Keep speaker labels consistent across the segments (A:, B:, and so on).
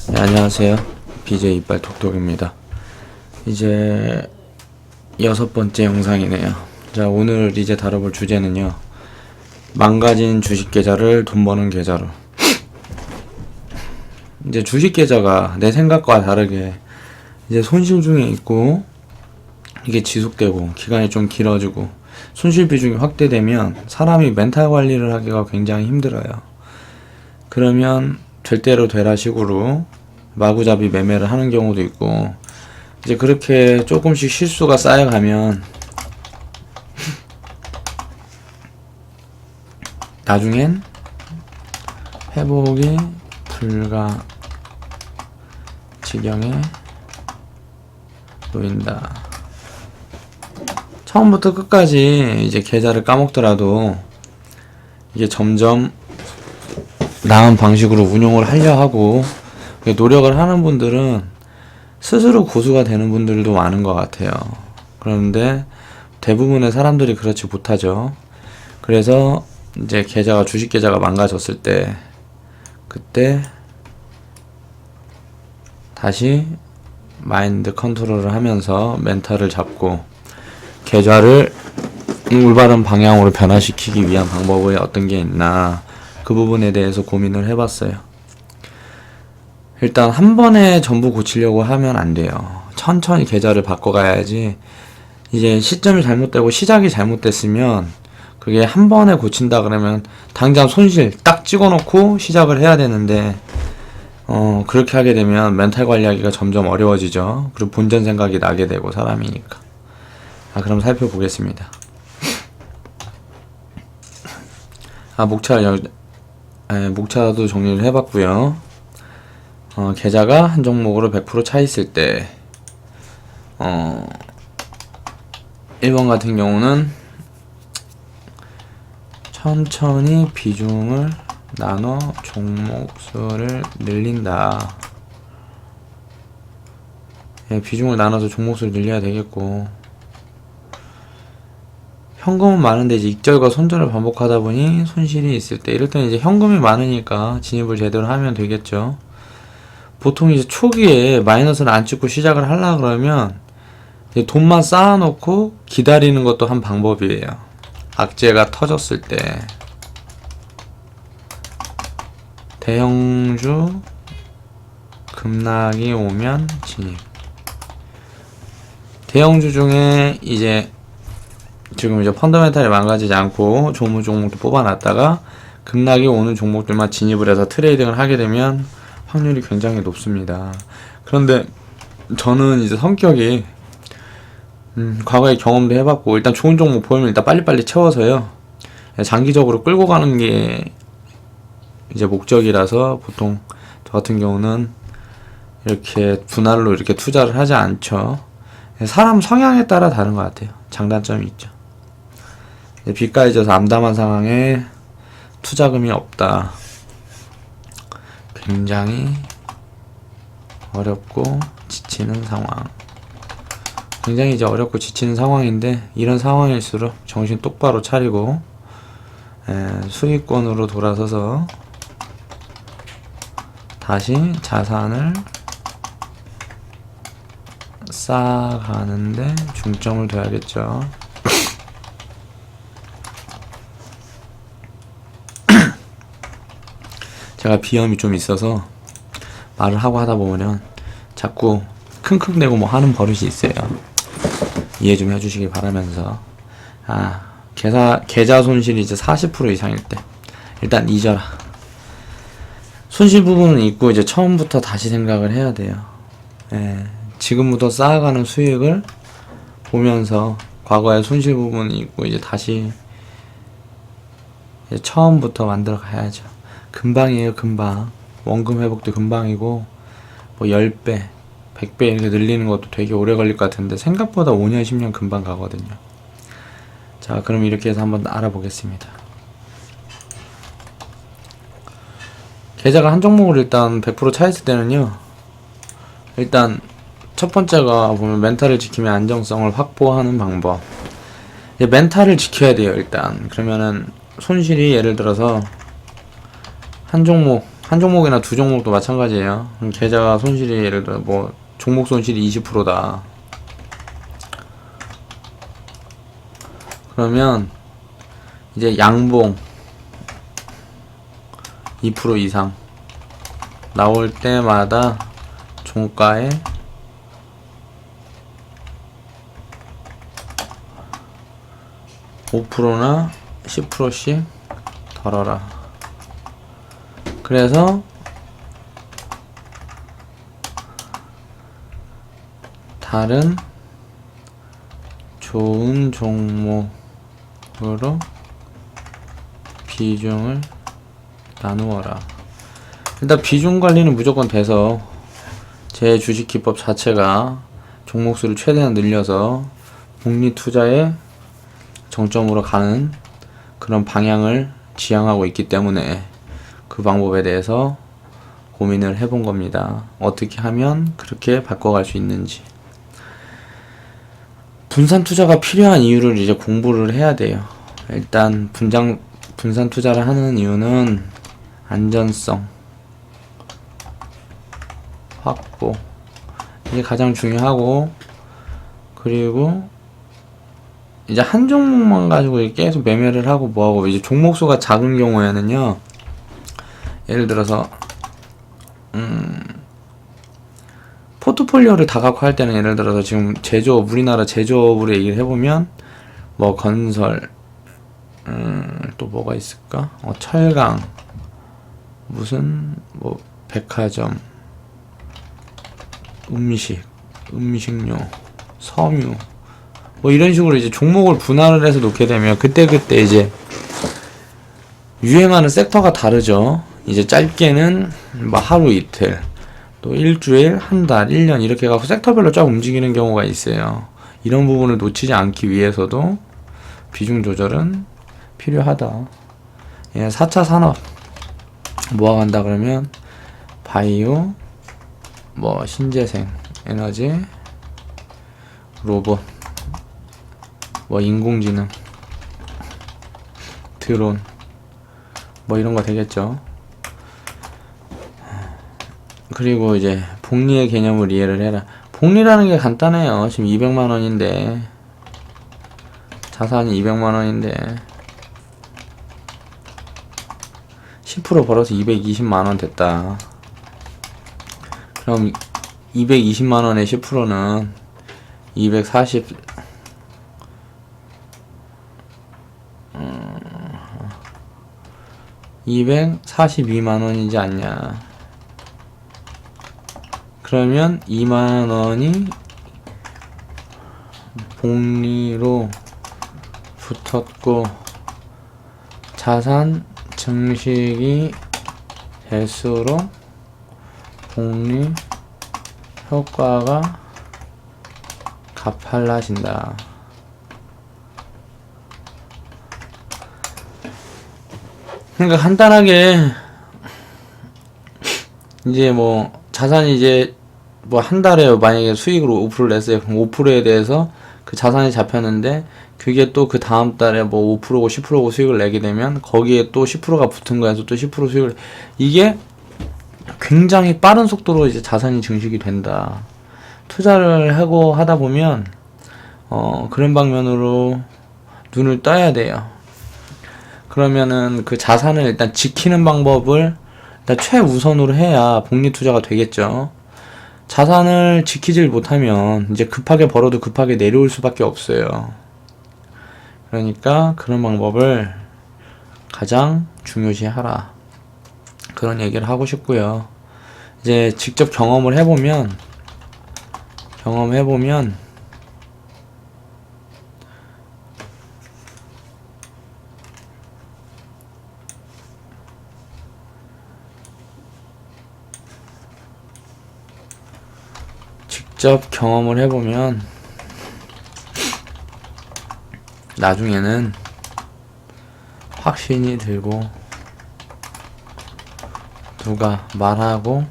A: 네, 안녕하세요. BJ 이빨 톡톡입니다. 이제 6번째 영상이네요. 자, 오늘 이제 다뤄볼 주제는요, 망가진 주식 계좌를 돈 버는 계좌로. 이제 주식 계좌가 내 생각과 다르게 이제 손실 중에 있고, 이게 지속되고 기간이 좀 길어지고 손실 비중이 확대되면 사람이 멘탈 관리를 하기가 굉장히 힘들어요. 그러면 될 대로 되라 식으로 마구잡이 매매를 하는 경우도 있고, 이제 그렇게 조금씩 실수가 쌓여가면 나중엔 회복이 불가 지경에 놓인다. 처음부터 끝까지 이제 계좌를 까먹더라도 이게 점점 나은 방식으로 운용을 하려 하고 노력을 하는 분들은 스스로 고수가 되는 분들도 많은 것 같아요. 그런데 대부분의 사람들이 그렇지 못하죠. 그래서 이제 계좌가, 주식 계좌가 망가졌을 때, 그때 다시 마인드 컨트롤을 하면서 멘탈을 잡고 계좌를 올바른 방향으로 변화시키기 위한 방법이 어떤 게 있나, 그 부분에 대해서 고민을 해봤어요. 일단 한 번에 전부 고치려고 하면 안 돼요. 천천히 계좌를 바꿔가야지. 이제 시점이 잘못되고 시작이 잘못됐으면 그게 한 번에 고친다 그러면 당장 손실 딱 찍어놓고 시작을 해야 되는데, 그렇게 하게 되면 멘탈 관리하기가 점점 어려워지죠. 그리고 본전 생각이 나게 되고, 사람이니까. 그럼 살펴보겠습니다. 목차도 정리를 해봤고요. 계좌가 한 종목으로 100% 차 있을 때, 1번 같은 경우는 천천히 비중을 나눠 종목 수를 늘린다. 비중을 나눠서 종목 수를 늘려야 되겠고, 현금은 많은데 이제 익절과 손절을 반복하다 보니 손실이 있을 때, 이럴 때는 이제 현금이 많으니까 진입을 제대로 하면 되겠죠. 보통 이제 초기에 마이너스를 안 찍고 시작을 하려고 그러면 이제 돈만 쌓아놓고 기다리는 것도 한 방법이에요. 악재가 터졌을 때 대형주 급락이 오면 진입. 대형주 중에 이제 지금 이제 펀더멘탈이 망가지지 않고 좋은 종목도 뽑아놨다가 급락이 오는 종목들만 진입을 해서 트레이딩을 하게 되면 확률이 굉장히 높습니다. 그런데 저는 이제 성격이 과거에 경험도 해봤고, 일단 좋은 종목 보이면 일단 빨리빨리 채워서요, 장기적으로 끌고 가는 게 이제 목적이라서 보통 저 같은 경우는 이렇게 분할로 이렇게 투자를 하지 않죠. 사람 성향에 따라 다른 것 같아요. 장단점이 있죠. 빚까지 져서 암담한 상황에 투자금이 없다. 굉장히 어렵고 지치는 상황. 굉장히 이제 어렵고 지치는 상황인데, 이런 상황일수록 정신 똑바로 차리고 수익권으로 돌아서서 다시 자산을 쌓아가는데 중점을 둬야겠죠. 제가 비염이 좀 있어서 말을 하고 하다 보면 자꾸 킁킁대고 뭐 하는 버릇이 있어요. 이해 좀 해주시기 바라면서, 계좌 손실이 이제 40% 이상일 때 일단 잊어라. 손실 부분은 있고 이제 처음부터 다시 생각을 해야 돼요. 지금부터 쌓아가는 수익을 보면서 과거의 손실 부분이 있고 이제 다시 이제 처음부터 만들어 가야죠. 금방이에요, 금방. 원금 회복도 금방이고, 뭐 10배, 100배 이렇게 늘리는 것도 되게 오래 걸릴 것 같은데 생각보다 5년, 10년 금방 가거든요. 자, 그럼 이렇게 해서 한번 알아보겠습니다. 계좌가 한 종목으로 일단 100% 차있을 때는요, 일단 첫 번째가 보면 멘탈을 지키며 안정성을 확보하는 방법. 멘탈을 지켜야 돼요, 일단. 그러면은 손실이 예를 들어서 한 종목이나 두 종목도 마찬가지예요. 계좌 손실이 예를 들어 뭐 종목 손실이 20%다. 그러면 이제 양봉 2% 이상 나올 때마다 종가에 5%나 10%씩 덜어라. 그래서 다른 좋은 종목으로 비중을 나누어라. 일단 비중 관리는 무조건 돼서 제 주식 기법 자체가 종목수를 최대한 늘려서 복리 투자에 정점으로 가는 그런 방향을 지향하고 있기 때문에 그 방법에 대해서 고민을 해본 겁니다. 어떻게 하면 그렇게 바꿔갈 수 있는지. 분산 투자가 필요한 이유를 이제 공부를 해야 돼요. 일단 분산 투자를 하는 이유는 안전성 확보, 이게 가장 중요하고, 그리고 이제 한 종목만 가지고 계속 매매를 하고 뭐하고, 이제 종목수가 작은 경우에는요, 예를 들어서 포트폴리오를 다 갖고 할 때는, 예를 들어서 지금 제조업, 우리나라 제조업으로 얘기를 해보면 뭐 건설, 또 뭐가 있을까? 철강, 무슨 뭐 백화점, 음식료, 섬유, 뭐 이런 식으로 이제 종목을 분할을 해서 놓게 되면 그때그때 이제 유행하는 섹터가 다르죠. 이제 짧게는 뭐 하루 이틀, 또 일주일, 한 달, 1년 이렇게 가서 섹터별로 쫙 움직이는 경우가 있어요. 이런 부분을 놓치지 않기 위해서도 비중 조절은 필요하다. 4차 산업 뭐가 간다 그러면 바이오, 뭐 신재생, 에너지, 로봇, 뭐 인공지능, 드론, 뭐 이런 거 되겠죠. 그리고 이제 복리의 개념을 이해를 해라. 복리라는 게 간단해요. 지금 200만 원인데, 자산이 200만 원인데 10% 벌어서 220만 원 됐다. 그럼 220만 원의 10%는 242만 원이지 않냐. 그러면 2만 원이 복리로 붙었고, 자산 증식이 될수록 복리 효과가 가팔라진다. 그러니까 간단하게 이제 뭐 자산이 이제 뭐 한 달에 만약에 수익으로 5%를 냈어요. 그럼 5%에 대해서 그 자산이 잡혔는데, 그게 또 그 다음 달에 뭐 5%고 10%고 수익을 내게 되면 거기에 또 10%가 붙은 거에서 또 10% 수익을, 이게 굉장히 빠른 속도로 이제 자산이 증식이 된다. 투자를 하고 하다 보면 그런 방면으로 눈을 떠야 돼요. 그러면은 그 자산을 일단 지키는 방법을 일단 최우선으로 해야 복리 투자가 되겠죠. 자산을 지키질 못하면 이제 급하게 벌어도 급하게 내려올 수밖에 없어요. 그러니까 그런 방법을 가장 중요시하라, 그런 얘기를 하고 싶고요. 이제 직접 경험을 해보면 나중에는 확신이 들고, 누가 말하고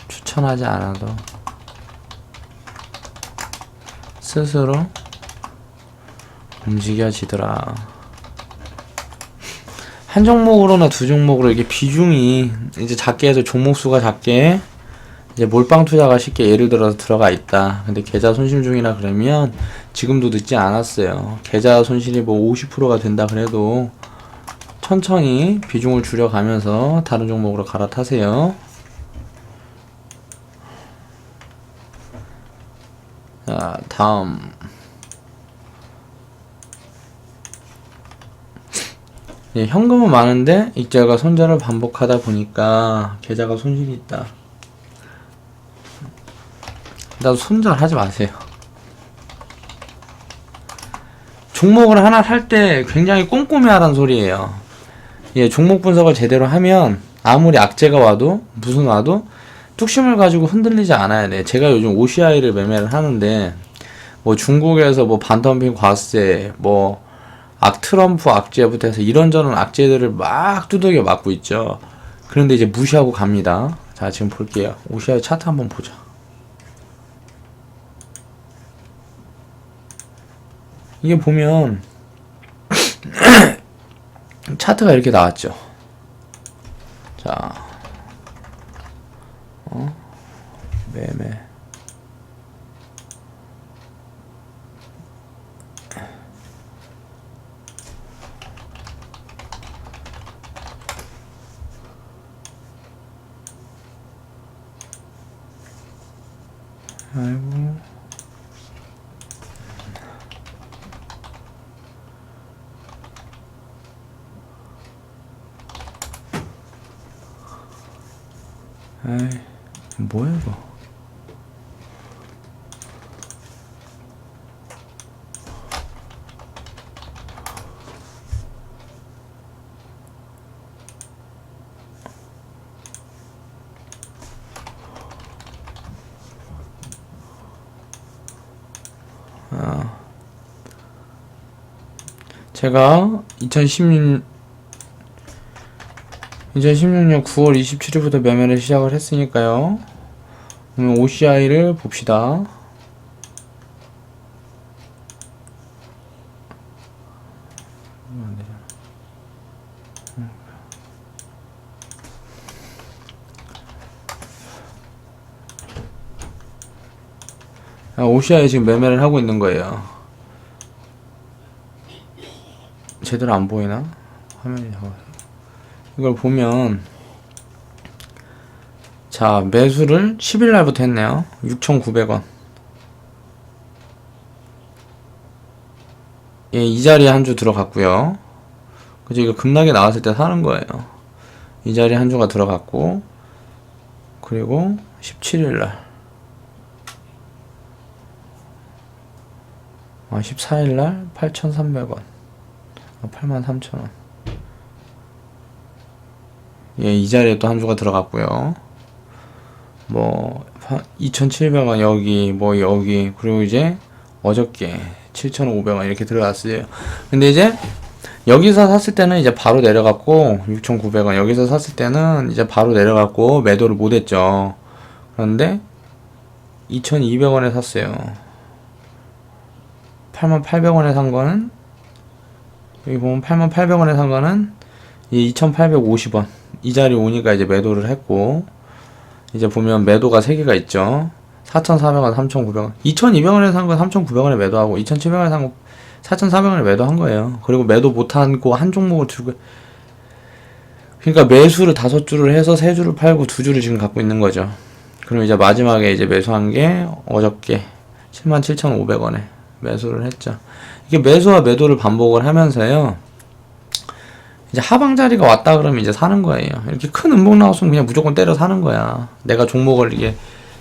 A: 추천하지 않아도 스스로 움직여지더라. 한 종목으로나 두 종목으로 이게 비중이 이제 작게 해서 종목 수가 작게 이제 몰빵 투자가 쉽게 예를 들어서 들어가 있다. 근데 계좌 손실 중이라 그러면 지금도 늦지 않았어요. 계좌 손실이 뭐 50%가 된다 그래도 천천히 비중을 줄여가면서 다른 종목으로 갈아타세요. 자, 다음. 예, 현금은 많은데 이자가 손절을 반복하다 보니까 계좌가 손실이 있다. 나도 손절하지 마세요. 종목을 하나 살 때 굉장히 꼼꼼히 하라는 소리예요. 예, 종목 분석을 제대로 하면 아무리 악재가 와도 무슨 와도 뚝심을 가지고 흔들리지 않아야 돼. 제가 요즘 OCI를 매매를 하는데 뭐 중국에서 뭐 반덤핑 과세, 뭐 트럼프 악재부터 해서 이런저런 악재들을 막 두들겨 맞고 있죠. 그런데 이제 무시하고 갑니다. 자, 지금 볼게요. OCI 차트 한번 보자. 이게 보면 차트가 이렇게 나왔죠. 자, 매매. 아이고. 에이, 뭐야 이거. 제가 2016년 9월 27일부터 매매를 시작을 했으니까요. 그러면 OCI를 봅시다. OCI 지금 매매를 하고 있는 거예요. 제대로 안 보이나? 화면이 작아서. 이걸 보면, 자, 매수를 10일날부터 했네요. 6,900원. 예, 이 자리에 한 주 들어갔고요. 그죠? 이거 급락이 나왔을 때 사는 거예요. 이 자리에 한 주가 들어갔고, 그리고 17일날. 14일날 8,300원. 83,000원. 예, 이 자리에 또 한 주가 들어갔고요. 뭐 2,700원 여기, 뭐 여기, 그리고 이제 어저께 7,500원 이렇게 들어갔어요. 근데 이제 여기서 샀을 때는 이제 바로 내려갔고 6,900원 여기서 샀을 때는 이제 바로 내려갔고 매도를 못했죠. 그런데 2,200원에 샀어요. 88,000원에 산 거는, 여기 보면 88,000원에 산 거는 2,850원 이 자리 오니까 이제 매도를 했고, 이제 보면 매도가 3개가 있죠. 4,400원, 3,900원. 2,200원에 산 거 3,900원에 매도하고 2,700원에 산 거 4,400원에 매도한 거예요. 그리고 매도 못하고 한 종목을 들고, 그러니까 매수를 5주를 해서 3주를 팔고 2주를 지금 갖고 있는 거죠. 그럼 이제 마지막에 이제 매수한 게 어저께 77,500원에 매수를 했죠. 이게 매수와 매도를 반복을 하면서요, 이제 하방 자리가 왔다 그러면 이제 사는 거예요. 이렇게 큰 음봉 나왔으면 그냥 무조건 때려 사는 거야. 내가 종목을 이게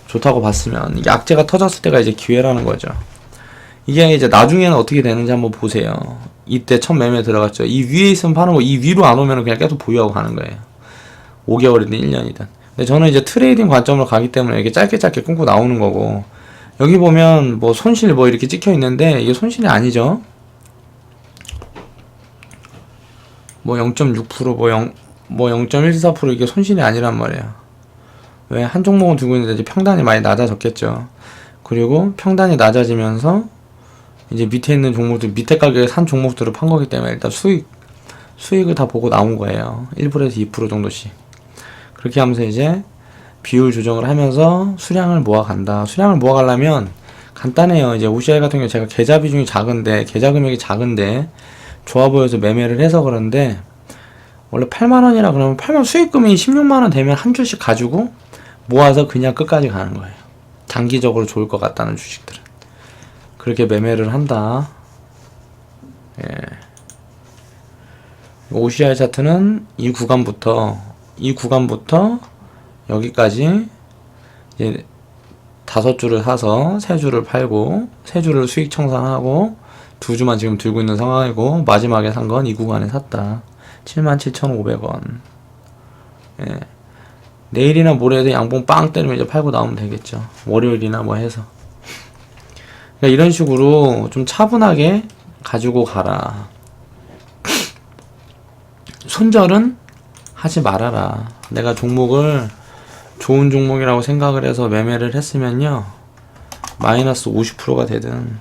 A: 좋다고 봤으면. 이게 악재가 터졌을 때가 이제 기회라는 거죠. 이게 이제 나중에는 어떻게 되는지 한번 보세요. 이때 첫 매매 들어갔죠. 이 위에 있으면 파는 거, 이 위로 안 오면 그냥 계속 보유하고 가는 거예요. 5개월이든 1년이든. 근데 저는 이제 트레이딩 관점으로 가기 때문에 이렇게 짧게 끊고 나오는 거고, 여기 보면 뭐 손실 뭐 이렇게 찍혀 있는데 이게 손실이 아니죠. 뭐 0.6% 뭐 0.14% 이게 손실이 아니란 말이에요. 왜? 한 종목은 두고 있는데 이제 평단이 많이 낮아졌겠죠. 그리고 평단이 낮아지면서 이제 밑에 있는 종목들, 밑에 가격에 산 종목들을 판 거기 때문에 일단 수익을 다 보고 나온 거예요. 1%에서 2% 정도씩. 그렇게 하면서 이제 비율 조정을 하면서 수량을 모아간다. 수량을 모아가려면 간단해요. 이제 OCI 같은 경우 제가 계좌 비중이 작은데, 계좌 금액이 작은데 좋아 보여서 매매를 해서 그런데, 원래 8만원이라 그러면 8만 수익금이 16만원 되면 한 주씩 가지고 모아서 그냥 끝까지 가는 거예요. 장기적으로 좋을 것 같다는 주식들은. 그렇게 매매를 한다. 예. OCI 차트는 이 구간부터 여기까지 이제 5주를 사서 3주를 팔고 3주를 수익 청산하고 2주만 지금 들고 있는 상황이고, 마지막에 산 건 이 구간에 샀다. 77,500원. 예. 내일이나 모레에 양봉 빵 때리면 이제 팔고 나오면 되겠죠. 월요일이나 뭐 해서. 그러니까 이런 식으로 좀 차분하게 가지고 가라. 손절은 하지 말아라. 내가 종목을 좋은 종목이라고 생각을 해서 매매를 했으면요, 마이너스 50%가 되든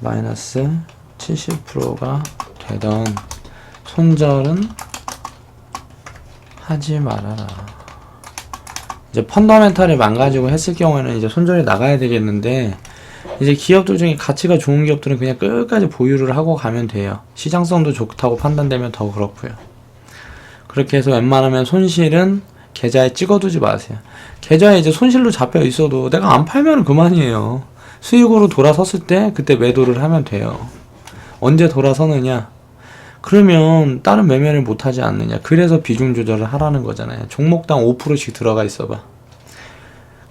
A: 마이너스 70%가 되던 손절은 하지 말아라. 이제 펀더멘탈이 망가지고 했을 경우에는 이제 손절이 나가야 되겠는데, 이제 기업들 중에 가치가 좋은 기업들은 그냥 끝까지 보유를 하고 가면 돼요. 시장성도 좋다고 판단되면 더 그렇고요. 그렇게 해서 웬만하면 손실은 계좌에 찍어두지 마세요. 계좌에 이제 손실로 잡혀 있어도 내가 안 팔면 그만이에요. 수익으로 돌아섰을 때 그때 매도를 하면 돼요. 언제 돌아서느냐? 그러면 다른 매매를 못하지 않느냐? 그래서 비중 조절을 하라는 거잖아요. 종목당 5%씩 들어가 있어봐.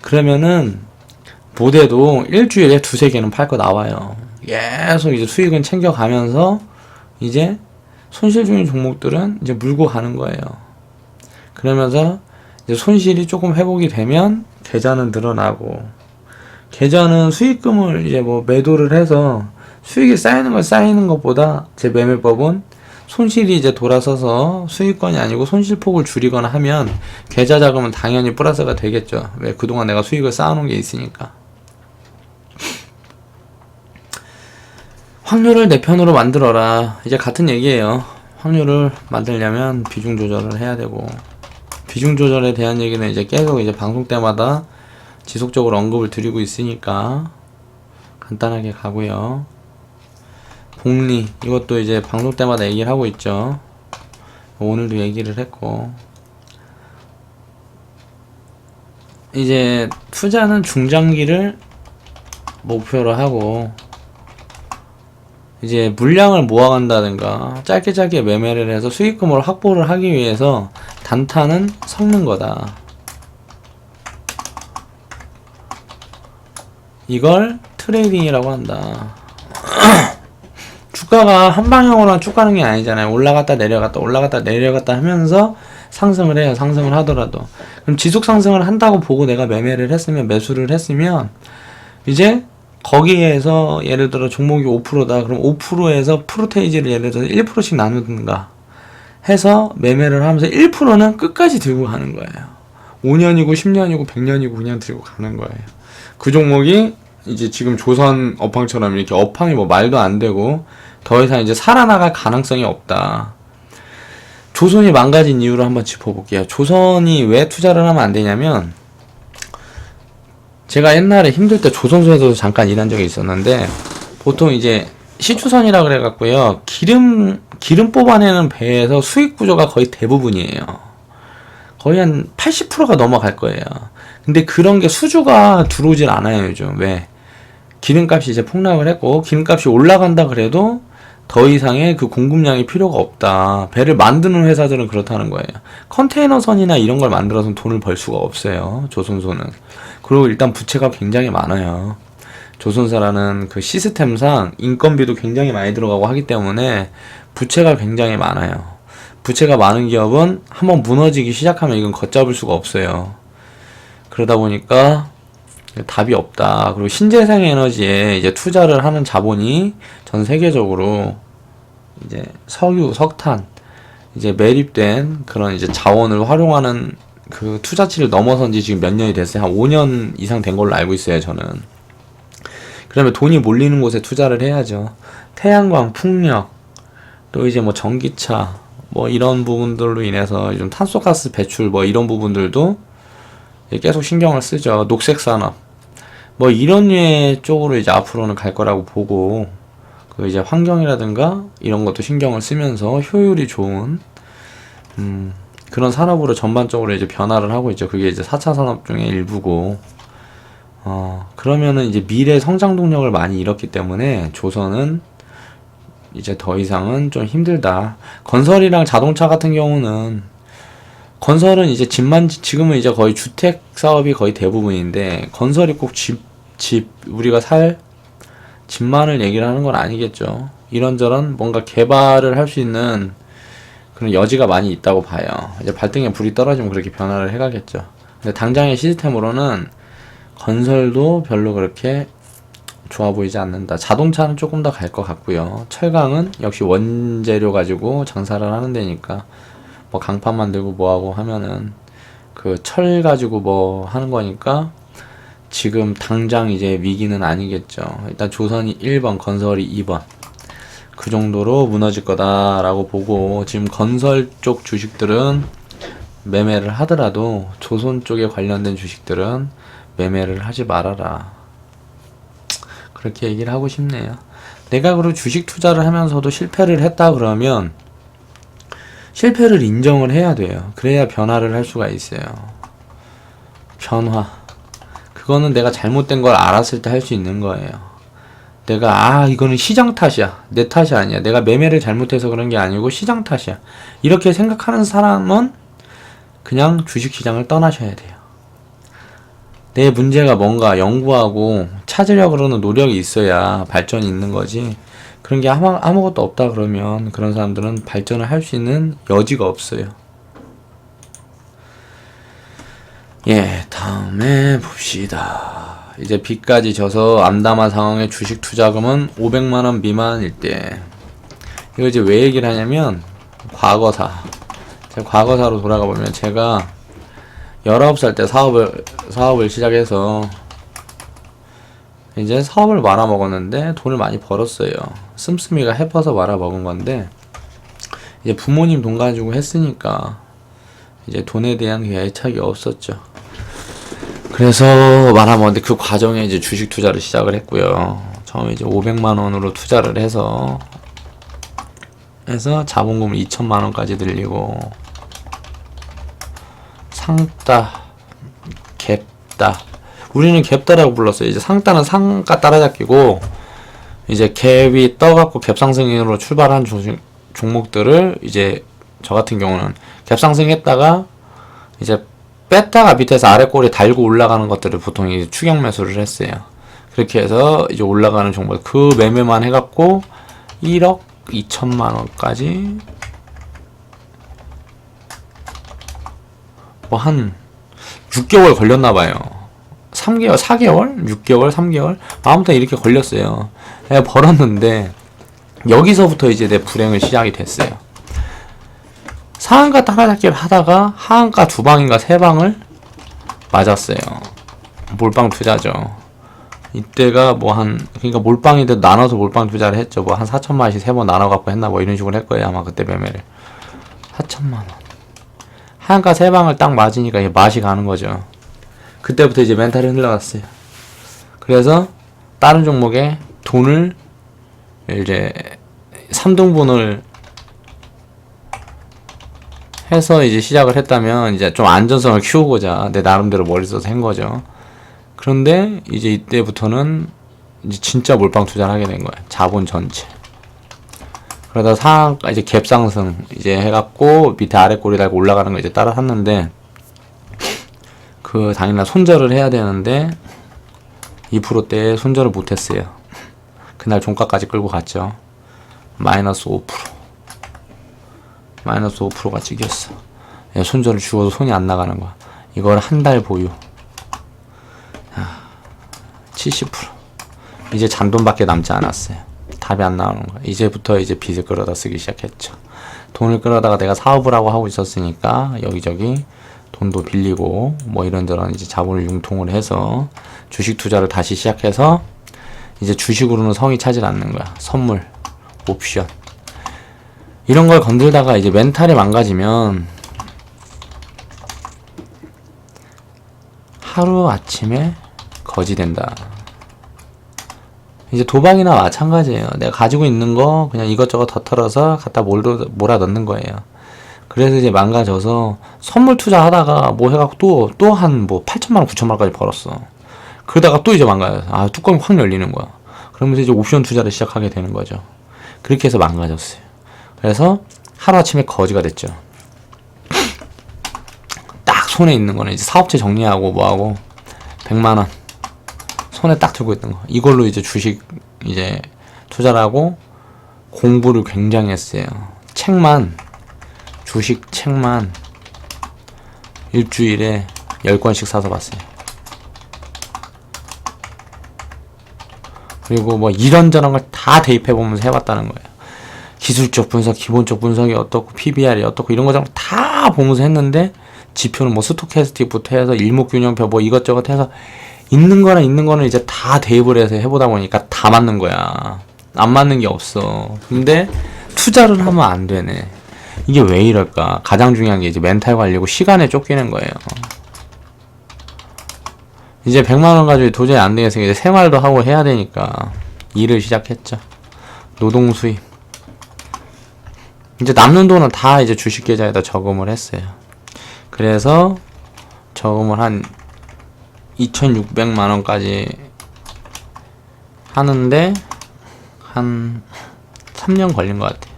A: 그러면은 못해도 일주일에 2-3개는 팔 거 나와요. 계속 이제 수익은 챙겨가면서 이제 손실 중인 종목들은 이제 물고 가는 거예요. 그러면서 이제 손실이 조금 회복이 되면 계좌는 늘어나고, 계좌는 수익금을 이제 뭐 매도를 해서 수익이 쌓이는 것보다 제 매매법은 손실이 이제 돌아서서 수익권이 아니고 손실폭을 줄이거나 하면 계좌 자금은 당연히 플러스가 되겠죠. 왜? 그동안 내가 수익을 쌓아놓은 게 있으니까. 확률을 내 편으로 만들어라. 이제 같은 얘기예요. 확률을 만들려면 비중 조절을 해야 되고, 비중 조절에 대한 얘기는 이제 계속 이제 방송 때마다 지속적으로 언급을 드리고 있으니까 간단하게 가고요. 복리, 이것도 이제 방송 때마다 얘기를 하고 있죠. 오늘도 얘기를 했고, 이제 투자는 중장기를 목표로 하고, 이제 물량을 모아간다든가 짧게 매매를 해서 수익금을 확보를 하기 위해서 단타는 섞는 거다. 이걸 트레이딩이라고 한다. 주가가 한 방향으로만 쭉 가는 게 아니잖아요. 올라갔다 내려갔다 하면서 상승을 해요. 상승을 하더라도. 그럼 지속 상승을 한다고 보고 내가 매매를 했으면, 매수를 했으면, 이제 거기에서 예를 들어 종목이 5%다. 그럼 5%에서 프로테이지를 예를 들어서 1%씩 나누든가 해서 매매를 하면서 1%는 끝까지 들고 가는 거예요. 5년이고 10년이고 100년이고 그냥 들고 가는 거예요. 그 종목이 이제 지금 조선 업황처럼 이렇게 업황이 뭐 말도 안 되고 더 이상 이제 살아나갈 가능성이 없다. 조선이 망가진 이유를 한번 짚어볼게요. 조선이 왜 투자를 하면 안 되냐면, 제가 옛날에 힘들 때 조선소에서도 잠깐 일한 적이 있었는데, 보통 이제 시추선이라 그래갖고요, 기름 뽑아내는 배에서 수익 구조가 거의 대부분이에요. 거의 한 80%가 넘어갈 거예요. 근데 그런 게 수주가 들어오질 않아요, 요즘. 왜? 기름값이 이제 폭락을 했고, 기름값이 올라간다 그래도 더 이상의 그 공급량이 필요가 없다. 배를 만드는 회사들은 그렇다는 거예요. 컨테이너선이나 이런 걸 만들어서 돈을 벌 수가 없어요, 조선소는. 그리고 일단 부채가 굉장히 많아요. 조선사라는 그 시스템상 인건비도 굉장히 많이 들어가고 하기 때문에 부채가 굉장히 많아요. 부채가 많은 기업은 한번 무너지기 시작하면 이건 걷잡을 수가 없어요. 그러다 보니까 답이 없다. 그리고 신재생 에너지에 이제 투자를 하는 자본이 전 세계적으로 이제 석유, 석탄, 이제 매립된 그런 이제 자원을 활용하는 그 투자치를 넘어선 지 지금 몇 년이 됐어요. 한 5년 이상 된 걸로 알고 있어요, 저는. 그러면 돈이 몰리는 곳에 투자를 해야죠. 태양광, 풍력, 또 이제 뭐 전기차, 뭐 이런 부분들로 인해서 좀 탄소가스 배출 뭐 이런 부분들도 계속 신경을 쓰죠. 녹색 산업. 뭐 이런 류의 쪽으로 이제 앞으로는 갈 거라고 보고, 그 이제 환경이라든가 이런 것도 신경을 쓰면서 효율이 좋은 그런 산업으로 전반적으로 이제 변화를 하고 있죠. 그게 이제 4차 산업 중에 일부고, 그러면은 이제 미래 성장 동력을 많이 잃었기 때문에 조선은 이제 더 이상은 좀 힘들다. 건설이랑 자동차 같은 경우는, 건설은 이제 지금은 이제 거의 주택 사업이 거의 대부분인데, 건설이 꼭 우리가 살 집만을 얘기를 하는 건 아니겠죠. 이런저런 뭔가 개발을 할 수 있는 그런 여지가 많이 있다고 봐요. 이제 발등에 불이 떨어지면 그렇게 변화를 해가겠죠. 근데 당장의 시스템으로는 건설도 별로 그렇게 좋아 보이지 않는다. 자동차는 조금 더 갈 것 같고요. 철강은 역시 원재료 가지고 장사를 하는 데니까, 뭐 강판 만들고 뭐하고 하면은 그 철 가지고 뭐 하는 거니까 지금 당장 이제 위기는 아니겠죠. 일단 조선이 1번, 건설이 2번. 그 정도로 무너질 거다라고 보고, 지금 건설 쪽 주식들은 매매를 하더라도 조선 쪽에 관련된 주식들은 매매를 하지 말아라. 그렇게 얘기를 하고 싶네요. 내가 그리고 주식 투자를 하면서도 실패를 했다 그러면 실패를 인정을 해야 돼요. 그래야 변화를 할 수가 있어요. 변화. 그거는 내가 잘못된 걸 알았을 때 할 수 있는 거예요. 내가 이거는 시장 탓이야, 내 탓이 아니야, 내가 매매를 잘못해서 그런 게 아니고 시장 탓이야, 이렇게 생각하는 사람은 그냥 주식시장을 떠나셔야 돼요. 내 문제가 뭔가 연구하고 찾으려고 그러는 노력이 있어야 발전이 있는 거지, 그런 게 아무것도 없다 그러면 그런 사람들은 발전을 할 수 있는 여지가 없어요. 예, 다음에 봅시다. 이제 빚까지 져서 암담한 상황의 주식 투자금은 500만원 미만일 때, 이거 이제 왜 얘기를 하냐면, 과거사. 제가 과거사로 돌아가 보면, 제가 19살 때 사업을 시작해서 이제 사업을 말아먹었는데 돈을 많이 벌었어요. 씀씀이가 해퍼서 말아먹은 건데, 이제 부모님 돈 가지고 했으니까 이제 돈에 대한 애착이 없었죠. 그래서 말아먹었는데, 그 과정에 이제 주식 투자를 시작을 했고요. 처음에 이제 500만원으로 투자를 해서 자본금을 2천만원까지 늘리고, 상따, 갭따. 우리는 갭따라고 불렀어요. 이제 상따는 상가 따라잡기고, 이제 갭이 떠갖고 갭상승으로 출발한 종목들을 이제 저 같은 경우는 갭상승했다가 이제 뺐다가 밑에서 아래 꼬리 달고 올라가는 것들을 보통 이제 추격 매수를 했어요. 그렇게 해서 이제 올라가는 종목, 그 매매만 해갖고 1억 2천만원까지 뭐 한 6개월 걸렸나봐요. 3개월, 4개월? 6개월, 3개월? 아무튼 이렇게 걸렸어요. 내가 벌었는데, 여기서부터 이제 내 불행은 시작이 됐어요. 상한가 따라잡기를 하다가 하한가 2방인가 3방을 맞았어요. 몰빵 투자죠. 이때가 뭐 그러니까 몰빵인데 나눠서 몰빵 투자를 했죠. 뭐 한 4천만원씩 3번 나눠갖고 했나 뭐 이런 식으로 할 거예요. 아마 그때 매매를. 4천만원. 하한가 3방을 딱 맞으니까 이제 맛이 가는 거죠. 그때부터 이제 멘탈이 흘러갔어요. 그래서 다른 종목에 돈을 이제 3등분을 해서 이제 시작을 했다면 이제 좀 안전성을 키우고자 내 나름대로 머리 써서 한 거죠. 그런데 이제 이때부터는 이제 진짜 몰빵 투자를 하게 된 거예요. 자본 전체. 그러다 이제 갭 상승 이제 해갖고 밑에 아래 꼬리 달고 올라가는 거 이제 따라 샀는데, 그 당일날 손절을 해야 되는데 2%대 손절을 못했어요. 그날 종가까지 끌고 갔죠. 마이너스 5%. 마이너스 5%가 찍혔어. 손절을 죽어도 손이 안 나가는 거야. 이걸 한 달 보유. 70%. 이제 잔돈밖에 남지 않았어요. 답이 안 나오는 거야. 이제부터 이제 빚을 끌어다 쓰기 시작했죠. 돈을 끌어다가 내가 사업을 하고 있었으니까 여기저기 돈도 빌리고 뭐 이런저런 이제 자본을 융통을 해서 주식 투자를 다시 시작해서 이제 주식으로는 성이 차질 않는 거야. 선물, 옵션 이런 걸 건들다가 이제 멘탈이 망가지면 하루 아침에 거지 된다. 이제 도박이나 마찬가지예요. 내가 가지고 있는 거 그냥 이것저것 더 털어서 갖다 몰아 넣는 거예요. 그래서 이제 망가져서 선물 투자하다가 뭐 해갖고 또 한 뭐 8천만 원, 9천만 원까지 벌었어. 그러다가 또 이제 망가져서 뚜껑이 확 열리는 거야. 그러면서 이제 옵션 투자를 시작하게 되는 거죠. 그렇게 해서 망가졌어요. 그래서 하루아침에 거지가 됐죠. 딱 손에 있는 거는 이제 사업체 정리하고 뭐하고 100만 원 손에 딱 들고 있던 거 이걸로 이제 주식 이제 투자를 하고 공부를 굉장히 했어요. 주식 책만 일주일에 10권씩 사서 봤어요. 그리고 뭐 이런저런 걸 다 대입해보면서 해봤다는 거예요. 기술적 분석, 기본적 분석이 어떻고 PBR이 어떻고 이런 거 다 보면서 했는데 지표는 뭐 스토캐스틱부터 해서 일목균형표 뭐 이것저것 해서 있는 거는 이제 다 대입을 해서 해보다 보니까 다 맞는 거야. 안 맞는 게 없어. 근데 투자를 하면 안 되네. 이게 왜 이럴까? 가장 중요한 게 이제 멘탈 관리고 시간에 쫓기는 거예요. 이제 100만 원 가지고 도저히 안 되겠어요. 이제 생활도 하고 해야 되니까 일을 시작했죠. 노동 수입. 이제 남는 돈은 다 이제 주식 계좌에다 저금을 했어요. 그래서 저금을 한 2,600만 원까지 하는데 한 3년 걸린 것 같아요.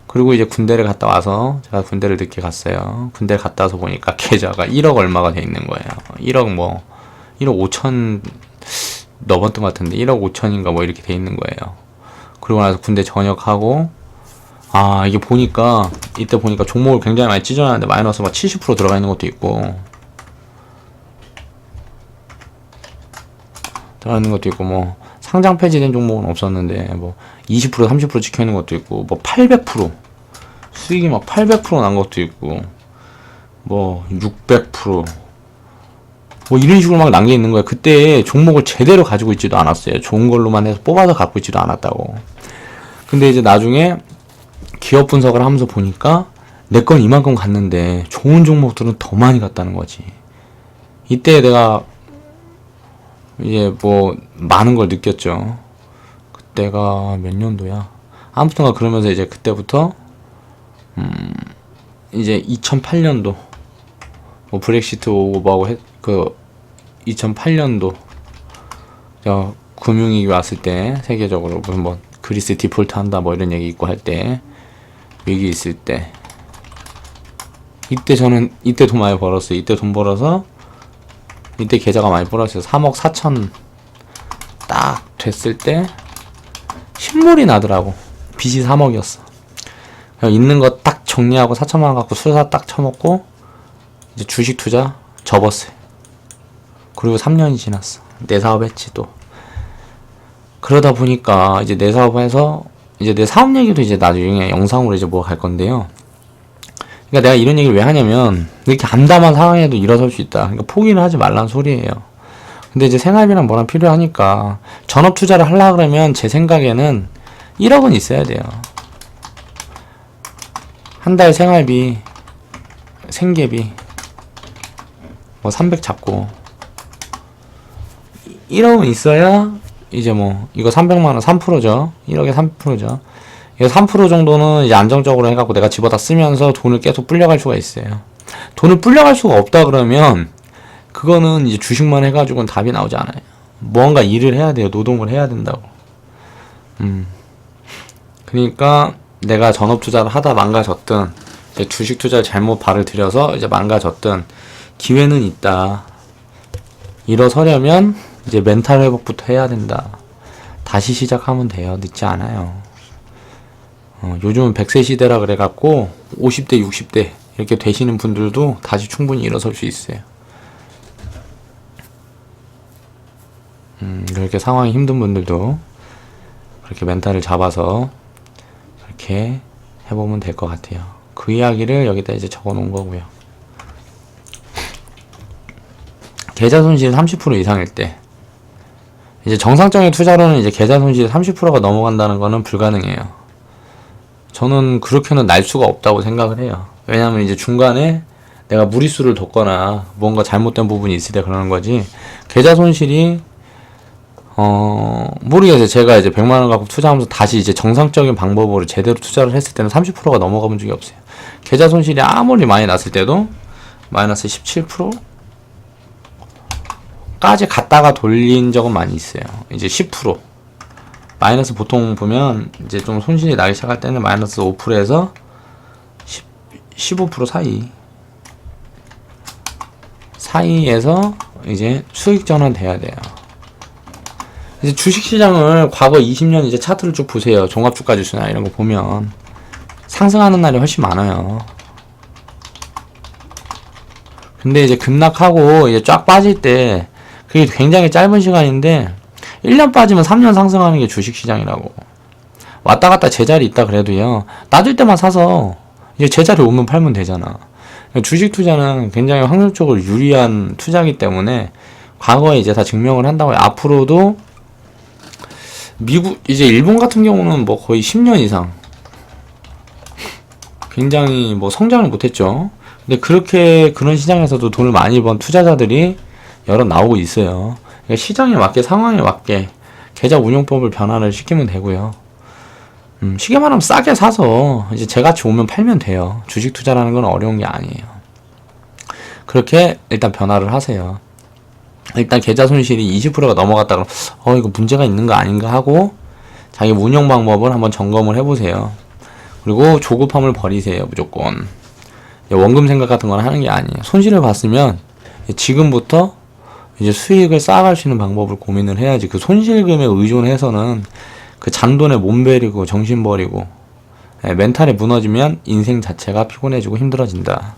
A: 그리고 이제 군대를 갔다 와서 제가 군대를 늦게 갔어요. 군대 갔다 와서 보니까 계좌가 1억 얼마가 돼 있는 거예요. 1억 5천 넘었던 것 같은데 1억 5천인가 뭐 이렇게 돼 있는 거예요. 그리고 나서 군대 전역하고 이게 보니까 이때 보니까 종목을 굉장히 많이 찢어놨는데 마이너스 막 70% 들어가 있는 것도 있고 뭐 상장 폐지된 종목은 없었는데 뭐 20% 30% 찍혀 있는 것도 있고 뭐 800% 수익이 막 800% 난 것도 있고 뭐 600% 뭐 이런 식으로 막 난 게 있는 거야. 그때 종목을 제대로 가지고 있지도 않았어요. 좋은 걸로만 해서 뽑아서 갖고 있지도 않았다고. 근데 이제 나중에 기업 분석을 하면서 보니까 내 건 이만큼 갔는데 좋은 종목들은 더 많이 갔다는 거지. 이때 내가 이제 뭐 많은 걸 느꼈죠. 그때가 몇 년도야? 아무튼가 그러면서 이제 그때부터 이제 2008년도 뭐 브렉시트 오고 뭐하고 2008년도 금융위기 왔을 때 세계적으로 무슨 뭐 그리스 디폴트 한다 뭐 이런 얘기 있고 할 때 위기 있을 때 이때 돈 많이 벌었어요. 이때 돈 벌어서 이때 계좌가 많이 불었어요. 3억 4천 딱 됐을 때 신물이 나더라고. 빚이 3억이었어. 그냥 있는 거 딱 정리하고 4천만 원 갖고 술사 딱 쳐먹고 이제 주식 투자 접었어요. 그리고 3년이 지났어. 내 사업 했지 또. 그러다 보니까 이제 내 사업해서 이제 내 사업 얘기도 이제 나중에 영상으로 이제 뭐 갈 건데요. 그러니까 내가 이런 얘기를 왜 하냐면 이렇게 암담한 상황에도 일어설 수 있다. 그러니까 포기를 하지 말라는 소리예요. 근데 이제 생활비랑 뭐랑 필요하니까 전업 투자를 하려고 그러면 제 생각에는 1억은 있어야 돼요. 한 달 생활비, 생계비 뭐 300 잡고 1억은 있어야 이제 뭐 이거 300만원 3%죠. 1억에 3%죠. 이거 3% 정도는 이제 안정적으로 해갖고 내가 집어다 쓰면서 돈을 계속 불려갈 수가 있어요. 돈을 불려갈 수가 없다 그러면 그거는 이제 주식만 해가지고는 답이 나오지 않아요. 뭔가 일을 해야 돼요. 노동을 해야 된다고. 그러니까 내가 전업 투자를 하다 망가졌든 이제 주식 투자를 잘못 발을 들여서 이제 망가졌든 기회는 있다. 일어서려면 이제 멘탈 회복부터 해야 된다. 다시 시작하면 돼요. 늦지 않아요. 요즘은 100세 시대라 그래갖고 50대 60대 이렇게 되시는 분들도 다시 충분히 일어설 수 있어요. 그렇게 상황이 힘든 분들도 그렇게 멘탈을 잡아서 그렇게 해보면 될 것 같아요. 그 이야기를 여기다 이제 적어 놓은 거고요. 계좌 손실이 30% 이상일 때, 이제 정상적인 투자로는 이제 계좌 손실이 30%가 넘어간다는 거는 불가능해요. 저는 그렇게는 날 수가 없다고 생각을 해요. 왜냐면 이제 중간에 내가 무리수를 뒀거나 뭔가 잘못된 부분이 있을 때 그러는 거지, 계좌 손실이 모르겠어요. 제가 이제 100만원 갖고 투자하면서 다시 이제 정상적인 방법으로 제대로 투자를 했을 때는 30%가 넘어가 본 적이 없어요. 계좌 손실이 아무리 많이 났을 때도 마이너스 17% 까지 갔다가 돌린 적은 많이 있어요. 이제 10% 마이너스, 보통 보면 이제 좀 손실이 나기 시작할 때는 마이너스 5%에서 15% 사이에서 이제 수익 전환 돼야 돼요. 이제 주식시장을 과거 20년 이제 차트를 쭉 보세요. 종합주가지수나 이런 거 보면 상승하는 날이 훨씬 많아요. 근데 이제 급락하고 이제 쫙 빠질 때 그게 굉장히 짧은 시간인데 1년 빠지면 3년 상승하는 게 주식시장이라고. 왔다 갔다 제자리 있다 그래도요, 낮을 때만 사서 이제 제자리 오면 팔면 되잖아. 주식 투자는 굉장히 확률적으로 유리한 투자이기 때문에 과거에 이제 다 증명을 한다고 해요. 앞으로도 미국, 이제 일본 같은 경우는 뭐 거의 10년 이상 굉장히 뭐 성장을 못했죠. 근데 그렇게 그런 시장에서도 돈을 많이 번 투자자들이 여러 나오고 있어요. 그러니까 시장에 맞게, 상황에 맞게 계좌 운용법을 변화를 시키면 되고요. 쉽게 말하면 싸게 사서 이제 제같이 오면 팔면 돼요. 주식 투자라는 건 어려운 게 아니에요. 그렇게 일단 변화를 하세요. 일단 계좌 손실이 20%가 넘어갔다 그러면 이거 문제가 있는 거 아닌가 하고 자기 운용 방법을 한번 점검을 해보세요. 그리고 조급함을 버리세요. 무조건 원금 생각 같은 건 하는 게 아니에요. 손실을 봤으면 지금부터 이제 수익을 쌓아갈 수 있는 방법을 고민을 해야지, 그 손실금에 의존해서는 그 잔돈에 몸 베리고 정신 버리고 멘탈이 무너지면 인생 자체가 피곤해지고 힘들어진다.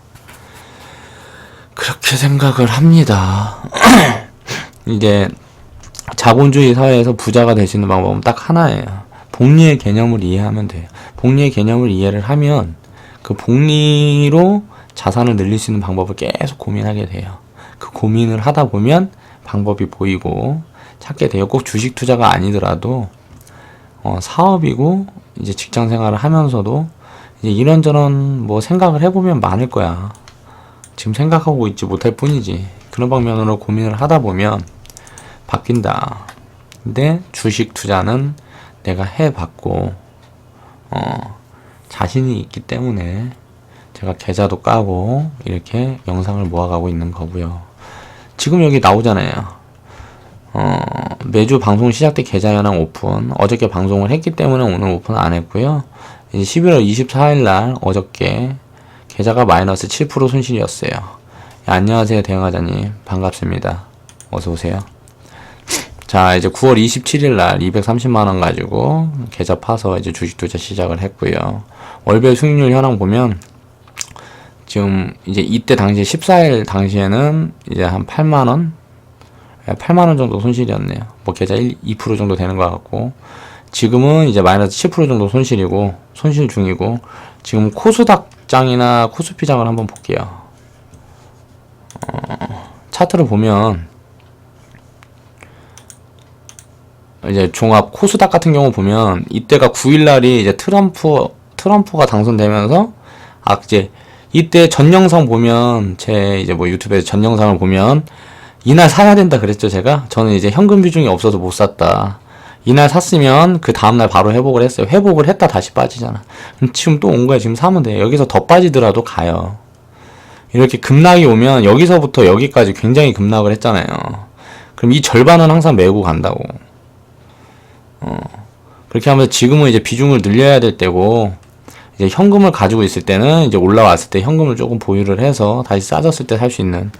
A: 그렇게 생각을 합니다. 이제 자본주의 사회에서 부자가 될 수 있는 방법은 딱 하나예요. 복리의 개념을 이해하면 돼요. 복리의 개념을 이해를 하면 그 복리로 자산을 늘릴 수 있는 방법을 계속 고민하게 돼요. 그 고민을 하다 보면 방법이 보이고 찾게 돼요. 꼭 주식 투자가 아니더라도 사업이고 이제 직장 생활을 하면서도 이제 이런저런 뭐 생각을 해보면 많을 거야. 지금 생각하고 있지 못할 뿐이지. 그런 방면으로 고민을 하다 보면 바뀐다. 근데 주식 투자는 내가 해봤고 자신이 있기 때문에 제가 계좌도 까고 이렇게 영상을 모아가고 있는 거고요. 지금 여기 나오잖아요. 매주 방송 시작 때 계좌 현황 오픈. 어저께 방송을 했기 때문에 오늘 오픈 안 했고요. 이제 11월 24일 날 어저께 계좌가 마이너스 7% 손실이었어요. 안녕하세요, 대형하자님. 반갑습니다. 어서오세요. 자, 이제 9월 27일 날 230만원 가지고 계좌 파서 이제 주식 투자 시작을 했고요. 월별 수익률 현황 보면 지금 이제 이때 당시에 14일 당시에는 이제 한 8만원? 8만원 정도 손실이었네요. 뭐 계좌 2% 정도 되는 것 같고, 지금은 이제 마이너스 10% 정도 손실이고, 손실 중이고, 지금 코스닥장이나 코스피장을 한번 볼게요. 차트를 보면, 이제 종합 코스닥 같은 경우 보면, 이때가 9일날이 이제 트럼프가 당선되면서, 이제 이때 전 영상 보면, 제 이제 뭐 유튜브에서 전 영상을 보면, 이날 사야 된다 그랬죠, 제가? 저는 이제 현금 비중이 없어서 못 샀다. 이날 샀으면 그 다음날 바로 회복을 했어요. 회복을 했다 다시 빠지잖아. 그럼 지금 또 온 거야. 지금 사면 돼. 여기서 더 빠지더라도 가요. 이렇게 급락이 오면 여기서부터 여기까지 굉장히 급락을 했잖아요. 그럼 이 절반은 항상 메고 간다고. 그렇게 하면서 지금은 이제 비중을 늘려야 될 때고, 이제 현금을 가지고 있을 때는 이제 올라왔을 때 현금을 조금 보유를 해서 다시 싸졌을 때 살 수 있는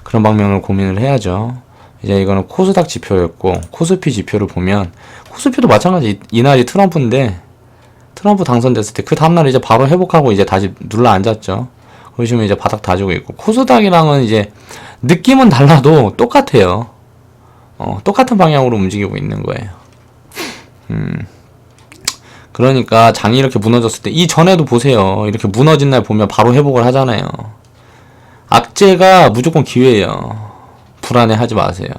A: 그런 방면을 고민을 해야죠. 이제 이거는 코스닥 지표였고, 코스피 지표를 보면, 코스피도 마찬가지. 이날이 트럼프인데, 트럼프 당선됐을 때 그 다음날 이제 바로 회복하고 이제 다시 눌러 앉았죠. 그러시면 이제 바닥 다지고 있고, 코스닥이랑은 이제 느낌은 달라도 똑같아요. 똑같은 방향으로 움직이고 있는 거예요. 그러니까 장이 이렇게 무너졌을 때, 이 전에도 보세요. 이렇게 무너진 날 보면 바로 회복을 하잖아요. 악재가 무조건 기회예요. 불안해하지 마세요.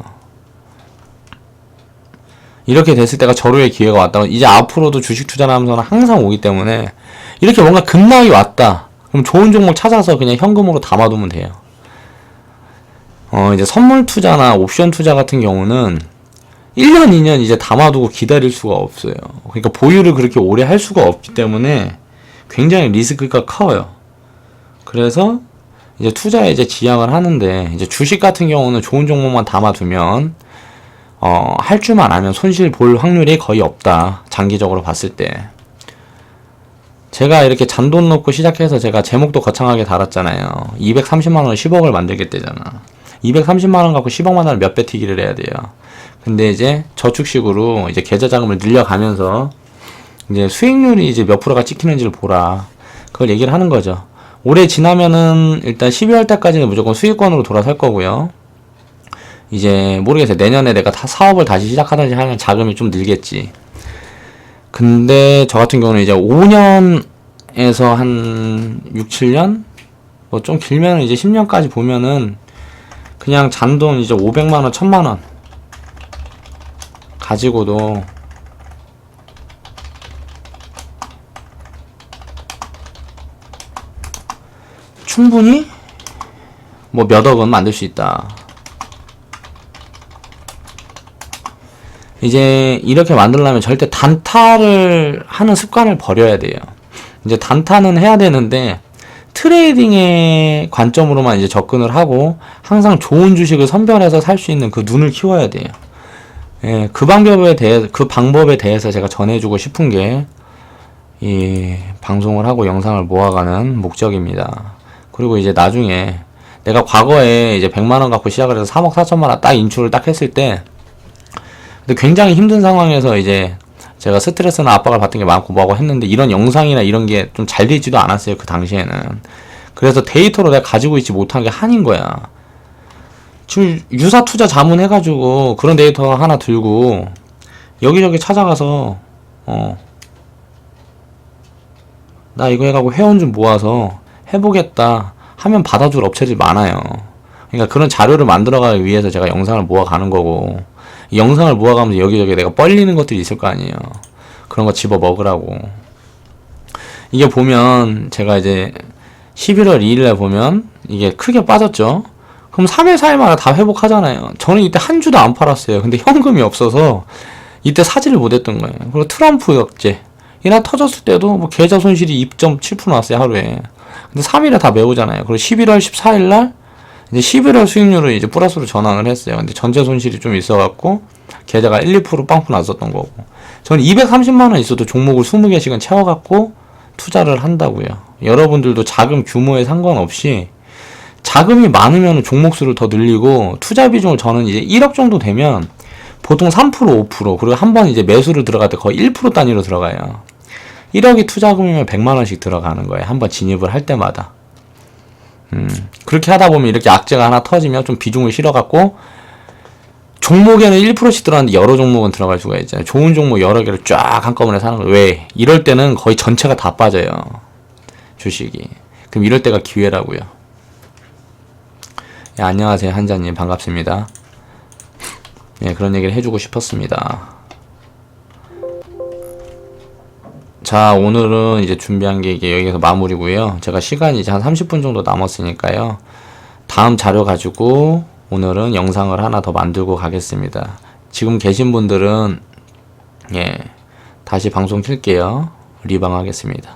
A: 이렇게 됐을 때가 절호의 기회가 왔다. 이제 앞으로도 주식 투자를 하면서는 항상 오기 때문에 이렇게 뭔가 급락이 왔다. 그럼 좋은 종목 찾아서 그냥 현금으로 담아두면 돼요. 이제 선물 투자나 옵션 투자 같은 경우는 1년, 2년 이제 담아두고 기다릴 수가 없어요. 그러니까 보유를 그렇게 오래 할 수가 없기 때문에 굉장히 리스크가 커요. 그래서 이제 투자에 이제 지향을 하는데, 이제 주식 같은 경우는 좋은 종목만 담아두면 할 줄만 알면 손실 볼 확률이 거의 없다. 장기적으로 봤을 때. 제가 이렇게 잔돈 넣고 시작해서 제가 제목도 거창하게 달았잖아요. 230만원 10억을 만들겠대잖아. 230만원 갖고 10억만원을 몇 배 튀기를 해야 돼요. 근데 이제 저축식으로 이제 계좌 자금을 늘려가면서 이제 수익률이 이제 몇 프로가 찍히는지를 보라. 그걸 얘기를 하는 거죠. 올해 지나면은 일단 12월 달까지는 무조건 수익권으로 돌아설 거고요. 이제 모르겠어요. 내년에 내가 사업을 다시 시작하든지 하면 자금이 좀 늘겠지. 근데 저 같은 경우는 이제 5년에서 한 6, 7년? 뭐 좀 길면 이제 10년까지 보면은 그냥 잔돈 이제 500만원, 1000만원 가지고도 충분히 뭐 몇 억은 만들 수 있다. 이제 이렇게 만들려면 절대 단타를 하는 습관을 버려야 돼요. 이제 단타는 해야 되는데 트레이딩의 관점으로만 이제 접근을 하고 항상 좋은 주식을 선별해서 살 수 있는 그 눈을 키워야 돼요. 예, 그 방법에 대해서 제가 전해주고 싶은 게 이 방송을 하고 영상을 모아가는 목적입니다. 그리고 이제 나중에 내가 과거에 이제 100만원 갖고 시작을 해서 3억 4천만원 딱 인출을 딱 했을 때 근데 굉장히 힘든 상황에서 이제 제가 스트레스나 압박을 받던 게 많고 뭐하고 했는데 이런 영상이나 이런 게 좀 잘 되지도 않았어요. 그 당시에는. 그래서 데이터로 내가 가지고 있지 못한 게 한인 거야. 지금 유사 투자 자문 해가지고 그런 데이터 하나 들고 여기저기 찾아가서 나 이거 해가고 회원 좀 모아서 해보겠다 하면 받아줄 업체들이 많아요. 그러니까 그런 자료를 만들어가기 위해서 제가 영상을 모아가는 거고, 이 영상을 모아가면서 여기저기 내가 뻘리는 것들이 있을 거 아니에요. 그런 거 집어 먹으라고. 이게 보면 제가 이제 11월 2일날 보면 이게 크게 빠졌죠. 그럼 3일 4일마다 다 회복하잖아요. 저는 이때 한 주도 안 팔았어요. 근데 현금이 없어서 이때 사지를 못했던 거예요. 그리고 트럼프 역제 이날 터졌을 때도 뭐 계좌 손실이 2.7% 났어요, 하루에. 근데 3일에 다 메우잖아요. 그리고 11월 14일날 이제 11월 수익률을 이제 플러스로 전환을 했어요. 근데 전체 손실이 좀 있어갖고 계좌가 1, 2% 빵꾸 났었던 거고. 저는 230만원 있어도 종목을 20개씩은 채워갖고 투자를 한다고요. 여러분들도 자금 규모에 상관없이 자금이 많으면 종목 수를 더 늘리고, 투자 비중을 저는 이제 1억 정도 되면 보통 3%, 5%, 그리고 한 번 이제 매수를 들어갈 때 거의 1% 단위로 들어가요. 1억이 투자금이면 100만원씩 들어가는 거예요. 한 번 진입을 할 때마다. 그렇게 하다 보면 이렇게 악재가 하나 터지면 좀 비중을 실어갖고, 종목에는 1%씩 들어가는데 여러 종목은 들어갈 수가 있잖아요. 좋은 종목 여러 개를 쫙 한꺼번에 사는 거예요. 왜? 이럴 때는 거의 전체가 다 빠져요. 주식이. 그럼 이럴 때가 기회라고요. 예, 안녕하세요. 한자님. 반갑습니다. 예, 그런 얘기를 해주고 싶었습니다. 자, 오늘은 이제 준비한 게 이게 여기서 마무리고요. 제가 시간이 이제 한 30분 정도 남았으니까요. 다음 자료 가지고 오늘은 영상을 하나 더 만들고 가겠습니다. 지금 계신 분들은 예, 다시 방송 킬게요. 리방하겠습니다.